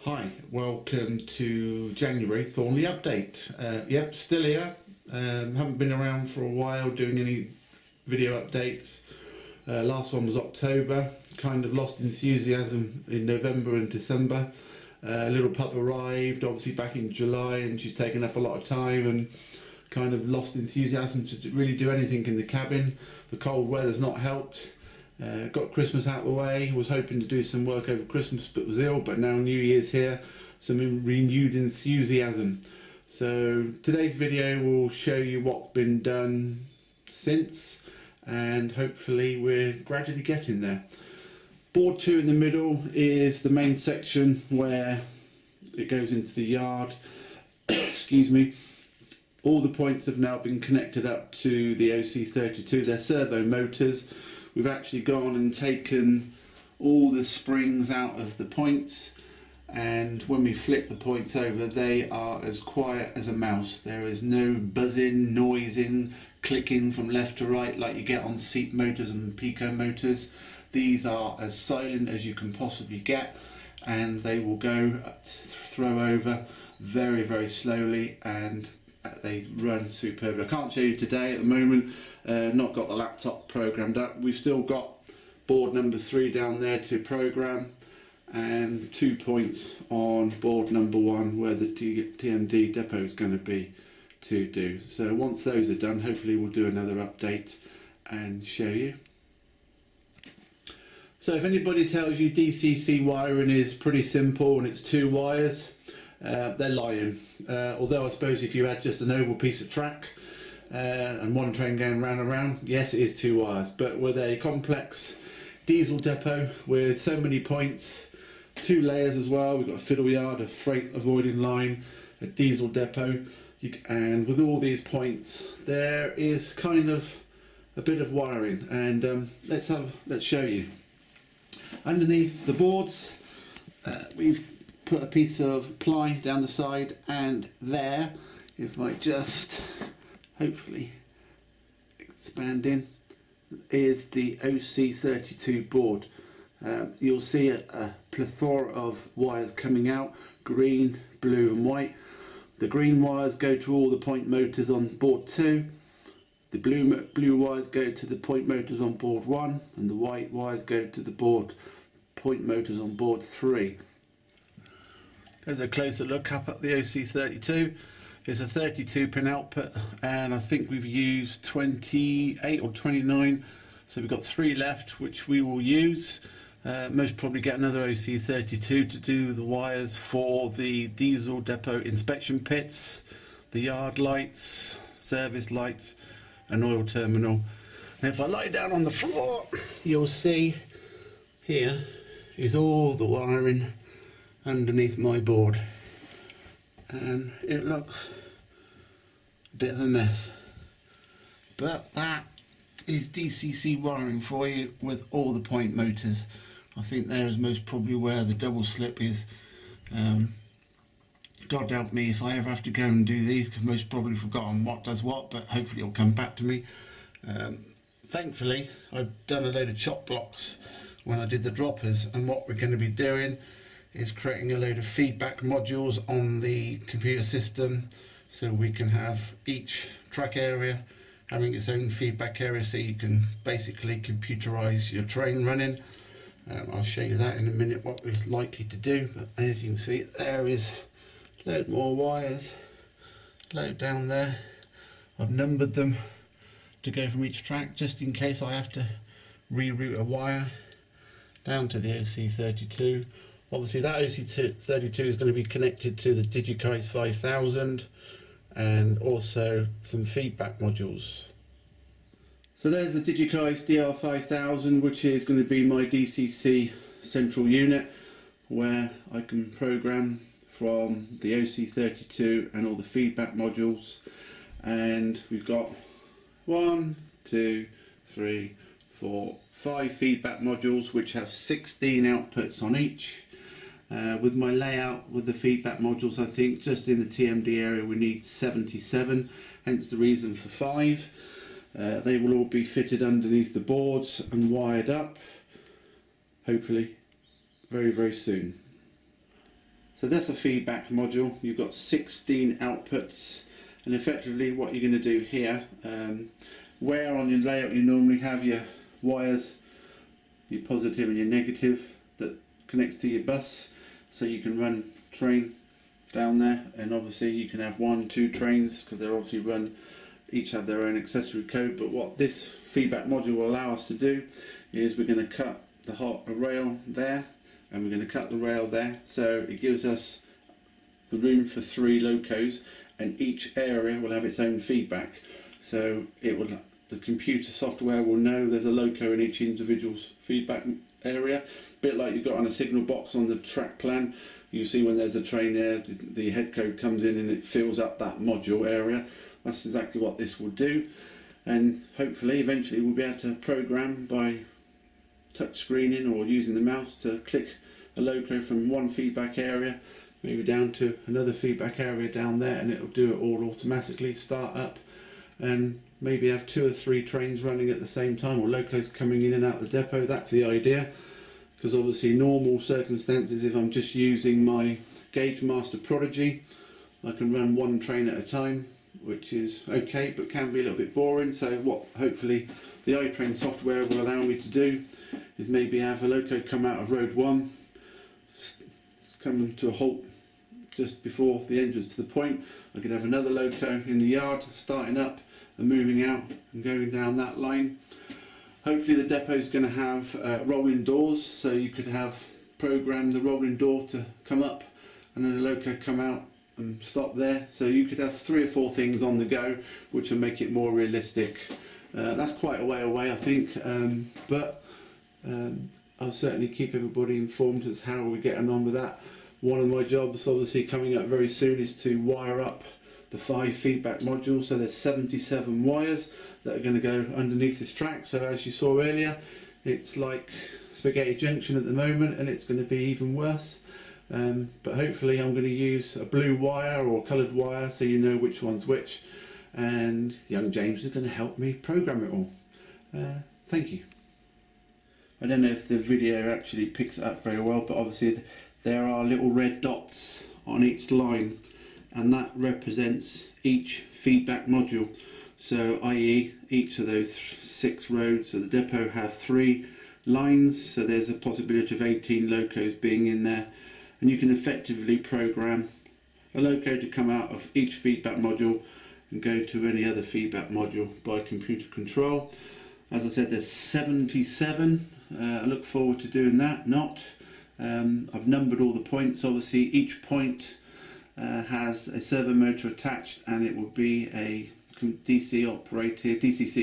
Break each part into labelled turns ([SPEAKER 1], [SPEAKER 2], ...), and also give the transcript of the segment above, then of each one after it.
[SPEAKER 1] Hi, welcome to January Thornley update. Yep, still here. Haven't been around for a while doing any video updates. Last one was October. Kind of lost enthusiasm in November and December. Little pup arrived, obviously back in July, and she's taken up a lot of time and kind of lost enthusiasm to really do anything in the cabin. The cold weather's not helped. Got Christmas out of the way, was hoping to do some work over Christmas but was ill, but now New Year's here, some renewed enthusiasm. So today's video will show you what's been done since, and hopefully we're gradually getting there. Board 2 in the middle is the main section where it goes into the yard. Excuse me. All the points have now been connected up to the OC32. They're servo motors. We've actually gone and taken all the springs out of the points, and when we flip the points over, they are as quiet as a mouse. There is no buzzing, noising, clicking from left to right like you get on seat motors and pico motors. These are as silent as you can possibly get, and they will go throw over very, very slowly, and they run superb. I can't show you today at the moment, not got the laptop programmed up. We've still got board number 3 down there to program, and 2 points on board number 1 where the TMD depot is going to be to do. So once those are done, hopefully we'll do another update and show you. So if anybody tells you DCC wiring is pretty simple and it's 2 wires, they're lying. Although I suppose if you had just an oval piece of track and one train going round and round, yes, it is 2 wires. But with a complex diesel depot with so many points, 2 layers as well, we've got a fiddle yard, a freight avoiding line, a diesel depot, and with all these points there is kind of a bit of wiring, and let's show you. Underneath the boards, we've put a piece of ply down the side, and there, if I just hopefully expand in, is the OC32 board. You'll see a plethora of wires coming out, green, blue and white. The green wires go to all the point motors on board 2, the blue wires go to the point motors on board 1, and the white wires go to the point motors on board 3. There's a closer look up at the OC32. It's a 32 pin output, and I think we've used 28 or 29, so we've got 3 left which we will use. Most probably get another OC32 to do the wires for the diesel depot inspection pits, the yard lights, service lights and oil terminal. And if I lie down on the floor, you'll see here is all the wiring underneath my board, and it looks a bit of a mess, but that is DCC wiring for you with all the point motors. I think there is most probably where the double slip is. God help me if I ever have to go and do these, because most probably forgotten what does what, but hopefully it'll come back to me. Thankfully I've done a load of chop blocks when I did the droppers, and what we're going to be doing is creating a load of feedback modules on the computer system, so we can have each track area having its own feedback area, so you can basically computerize your train running. I'll show you that in a minute, what we're likely to do. But as you can see, there is a load more wires, load down there. I've numbered them to go from each track, just in case I have to reroute a wire down to the OC32. Obviously that OC32 is going to be connected to the DigiKeis 5000 and also some feedback modules. So there's the DigiKeis DR5000, which is going to be my DCC central unit, where I can program from the OC32 and all the feedback modules. And we've got 1, 2, 3, 4, 5 feedback modules which have 16 outputs on each. With my layout with the feedback modules, I think just in the TMD area we need 77, hence the reason for 5. They will all be fitted underneath the boards and wired up, hopefully very, very soon. So that's a feedback module. You've got 16 outputs, and effectively what you're going to do here, where on your layout you normally have your wires, your positive and your negative that connects to your bus, so you can run train down there, and obviously you can have 1, 2 trains because they're obviously run, each have their own accessory code. But what this feedback module will allow us to do is we're going to cut the rail there, and we're going to cut the rail there, so it gives us the room for 3 locos, and each area will have its own feedback. So the computer software will know there's a loco in each individual's feedback area, a bit like you've got on a signal box on the track plan. You see when there's a train there, the head code comes in and it fills up that module area. That's exactly what this will do, and hopefully eventually we'll be able to program by touch screening or using the mouse to click a loco from one feedback area maybe down to another feedback area down there, and it'll do it all automatically, start up, and maybe have 2 or 3 trains running at the same time, or locos coming in and out the depot. That's the idea, because obviously normal circumstances, if I'm just using my Gauge Master Prodigy, I can run 1 train at a time, which is okay, but can be a little bit boring. So what hopefully the iTrain software will allow me to do is maybe have a loco come out of road 1, coming to a halt just before the entrance to the point. I could have another loco in the yard starting up and moving out and going down that line. Hopefully the depot is going to have rolling doors, so you could have programmed the rolling door to come up and then the loco come out and stop there. So you could have 3 or 4 things on the go, which will make it more realistic. That's quite a way away, I think, but I'll certainly keep everybody informed as how we're getting on with that. One of my jobs obviously coming up very soon is to wire up the 5 feedback modules. So there's 77 wires that are going to go underneath this track. So as you saw earlier, it's like spaghetti junction at the moment, and it's going to be even worse. But hopefully I'm going to use a blue wire or coloured wire so you know which one's which, and young James is going to help me program it all. Thank you. I don't know if the video actually picks it up very well, but obviously there are little red dots on each line, and that represents each feedback module. So i.e. each of those 6 roads, so the depot have 3 lines, so there's a possibility of 18 locos being in there, and you can effectively program a loco to come out of each feedback module and go to any other feedback module by computer control. As I said, there's 77. I look forward to doing that. I've numbered all the points. Obviously each point has a servo motor attached, and it will be a DCC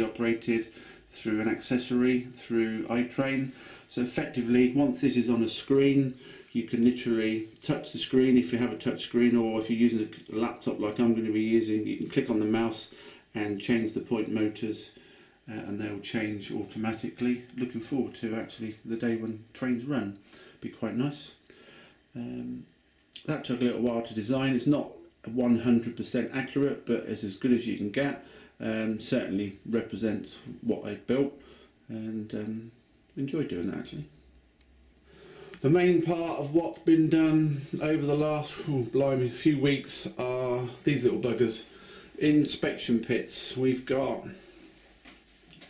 [SPEAKER 1] operated through an accessory through iTrain. So effectively, once this is on a screen, you can literally touch the screen if you have a touch screen, or if you're using a laptop like I'm going to be using, you can click on the mouse and change the point motors, and they'll change automatically. Looking forward to actually the day when trains run. Be quite nice. That took a little while to design. It's not 100% accurate, but it's as good as you can get. Certainly represents what I built, and enjoy doing that actually. The main part of what's been done over the last few weeks are these little buggers. Inspection pits. We've got,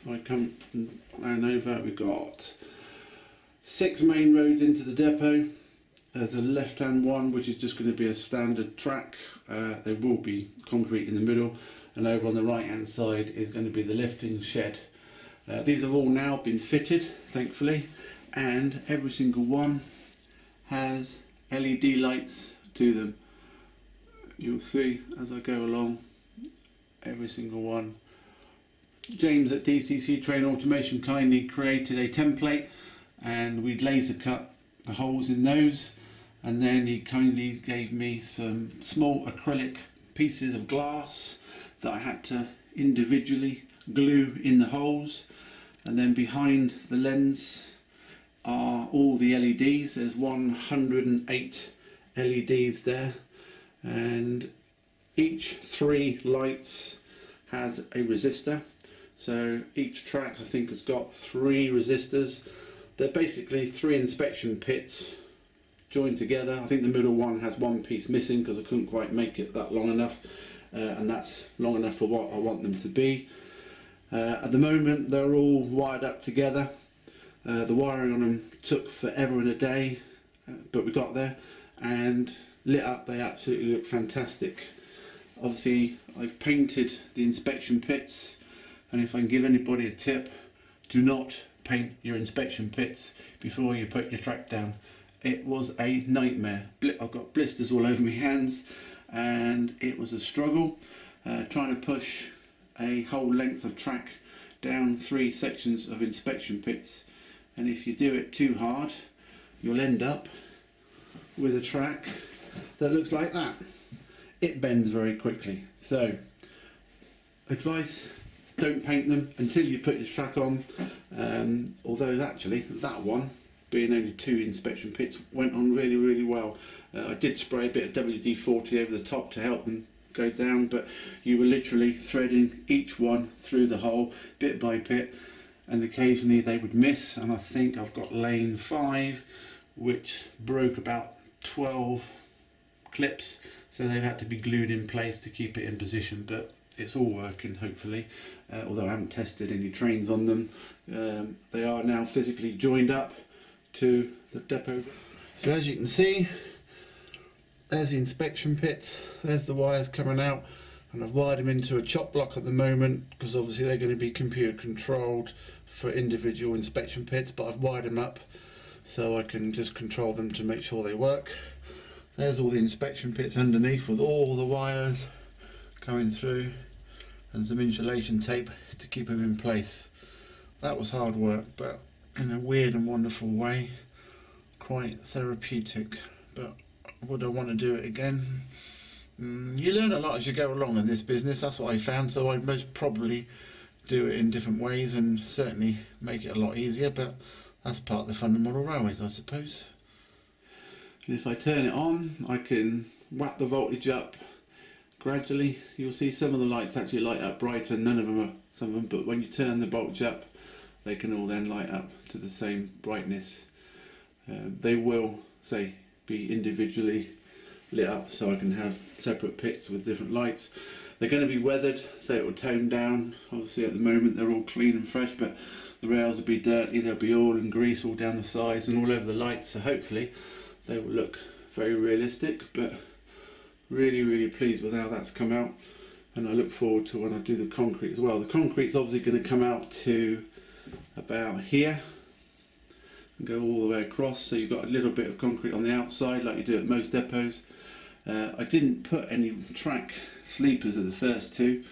[SPEAKER 1] I come round over, we've got 6 main roads into the depot. There's a left hand one which is just going to be a standard track. There will be concrete in the middle, and over on the right hand side is going to be the lifting shed. These have all now been fitted, thankfully, and every single one has LED lights to them. You'll see as I go along, every single one. James at DCC Train Automation kindly created a template, and we'd laser cut the holes in those, and then he kindly gave me some small acrylic pieces of glass that I had to individually glue in the holes, and then behind the lens are all the LEDs. There's 108 LEDs there, and each 3 lights has a resistor. So each track I think has got 3 resistors. They're basically 3 inspection pits joined together. I think the middle one has one piece missing because I couldn't quite make it that long enough, and that's long enough for what I want them to be. At the moment they're all wired up together. The wiring on them took forever and a day, but we got there, and lit up they absolutely look fantastic. Obviously I've painted the inspection pits, and if I can give anybody a tip, do not paint your inspection pits before you put your track down. It was a nightmare. I've got blisters all over my hands, and it was a struggle trying to push a whole length of track down 3 sections of inspection pits. And if you do it too hard, you'll end up with a track that looks like that. It bends very quickly. So advice, don't paint them until you put your track on. Although actually that one, being only 2 inspection pits, went on really well. I did spray a bit of WD-40 over the top to help them go down, but you were literally threading each one through the hole bit by bit, and occasionally they would miss. And I think I've got lane 5 which broke about 12 clips, so they've had to be glued in place to keep it in position, but it's all working hopefully, although I haven't tested any trains on them. They are now physically joined up to the depot. So as you can see, there's the inspection pits, there's the wires coming out, and I've wired them into a chop block at the moment because obviously they're going to be computer controlled for individual inspection pits, but I've wired them up so I can just control them to make sure they work. There's all the inspection pits underneath with all the wires coming through, and some insulation tape to keep them in place. That was hard work, but in a weird and wonderful way, quite therapeutic. But would I want to do it again? You learn a lot as you go along in this business, that's what I found, so I'd most probably do it in different ways and certainly make it a lot easier, but that's part of the fun of model railways, I suppose. And if I turn it on, I can whap the voltage up gradually. You'll see some of the lights actually light up brighter, none of them are, some of them, but when you turn the voltage up, they can all then light up to the same brightness. They will, say, be individually lit up, so I can have separate pits with different lights. They're going to be weathered, so it will tone down. Obviously at the moment they're all clean and fresh, but the rails will be dirty, there'll be oil and grease all down the sides and all over the lights, so hopefully they will look very realistic. But really pleased with how that's come out, and I look forward to when I do the concrete as well. The concrete's obviously going to come out to about here and go all the way across, so you've got a little bit of concrete on the outside like you do at most depots. I didn't put any track sleepers at the first 2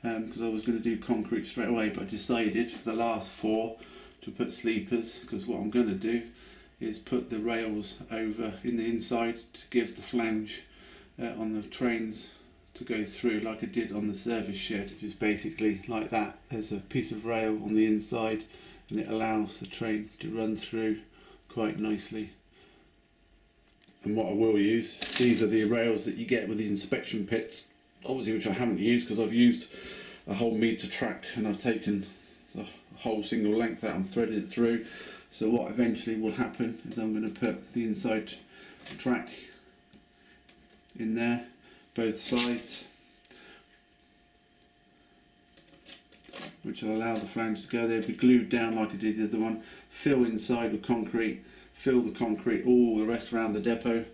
[SPEAKER 1] because I was going to do concrete straight away, but I decided for the last 4 to put sleepers, because what I'm going to do is put the rails over in the inside to give the flange on the trains to go through like I did on the service shed, which is basically like that. There's a piece of rail on the inside and it allows the train to run through quite nicely. And what I will use, these are the rails that you get with the inspection pits, obviously, which I haven't used because I've used a whole meter track and I've taken the whole single length out and threaded it through. So what eventually will happen is I'm going to put the inside track in there, both sides, which will allow the flange to go there, be glued down like I did the other one, fill inside with concrete, fill the concrete all the rest around the depot,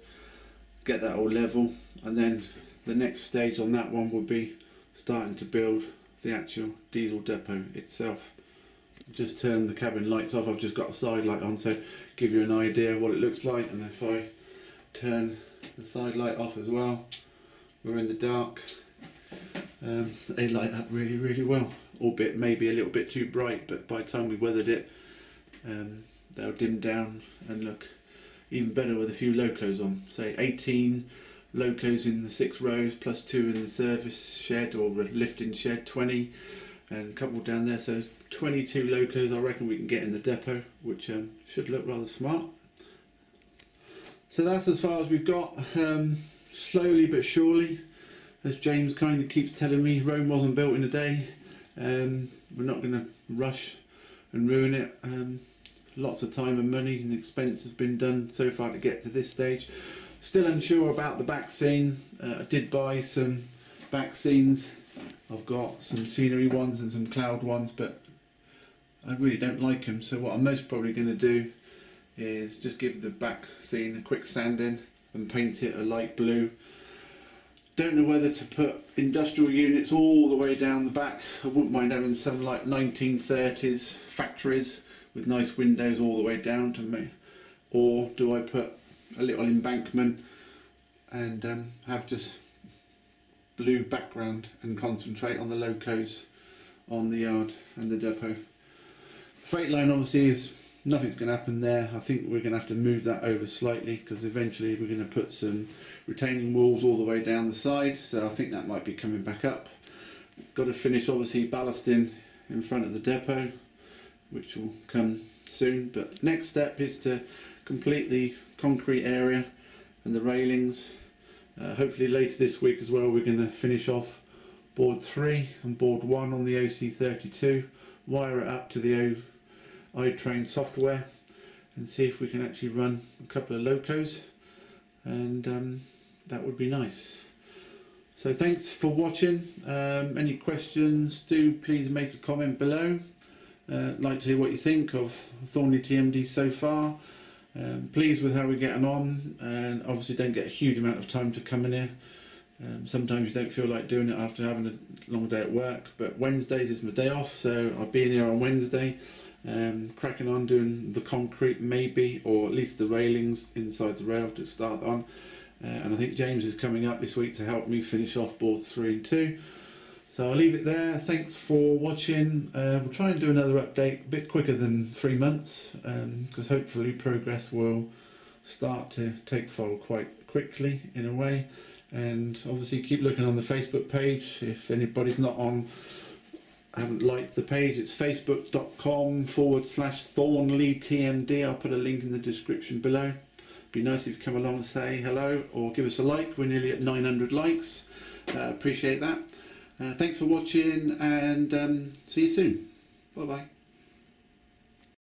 [SPEAKER 1] get that all level, and then the next stage on that one would be starting to build the actual diesel depot itself. Just turn the cabin lights off, I've just got a side light on, so give you an idea of what it looks like. And if I turn the side light off as well, we're in the dark. They light up really well, albeit maybe a little bit too bright, but by the time we weathered it, they'll dim down and look even better with a few locos on. Say 18 locos in the 6 rows plus 2 in the service shed or lifting shed, 20, and a couple down there, so 22 locos I reckon we can get in the depot, which should look rather smart. So that's as far as we've got. Slowly but surely, as James kind of keeps telling me, Rome wasn't built in a day. We're not going to rush and ruin it. lots of time and money and expense has been done so far to get to this stage. Still unsure about the back scene. I did buy some back scenes. I've got some scenery ones and some cloud ones, but I really don't like them. So what I'm most probably going to do is just give the back scene a quick sanding and paint it a light blue. Don't know whether to put industrial units all the way down the back. I wouldn't mind having some like 1930s factories with nice windows all the way down to me. Or do I put a little embankment and have just blue background and concentrate on the locos on the yard and the depot. Freight line obviously is nothing's going to happen there. I think we're going to have to move that over slightly because eventually we're going to put some retaining walls all the way down the side, so I think that might be coming back up. Got to finish obviously ballasting in front of the depot, which will come soon, but next step is to complete the concrete area and the railings. Hopefully later this week as well we're going to finish off board 3 and board 1 on the OC32, wire it up to the iTrain software and see if we can actually run a couple of locos, and that would be nice. So thanks for watching. Any questions, do please make a comment below. Like to hear what you think of Thornley TMD so far. Pleased with how we're getting on, and obviously don't get a huge amount of time to come in here. Sometimes you don't feel like doing it after having a long day at work, but Wednesdays is my day off, so I'll be in here on Wednesday, cracking on doing the concrete maybe, or at least the railings inside the rail to start on. And I think James is coming up this week to help me finish off boards 3 and 2. So I'll leave it there. Thanks for watching. We'll try and do another update a bit quicker than 3 months, because hopefully progress will start to take fold quite quickly in a way. And obviously keep looking on the Facebook page. If anybody's not on, haven't liked the page, it's facebook.com/Thornley TMD. I'll put a link in the description below. Be nice if you come along and say hello or give us a like. We're nearly at 900 likes. Appreciate that. Thanks for watching, and see you soon. Bye bye.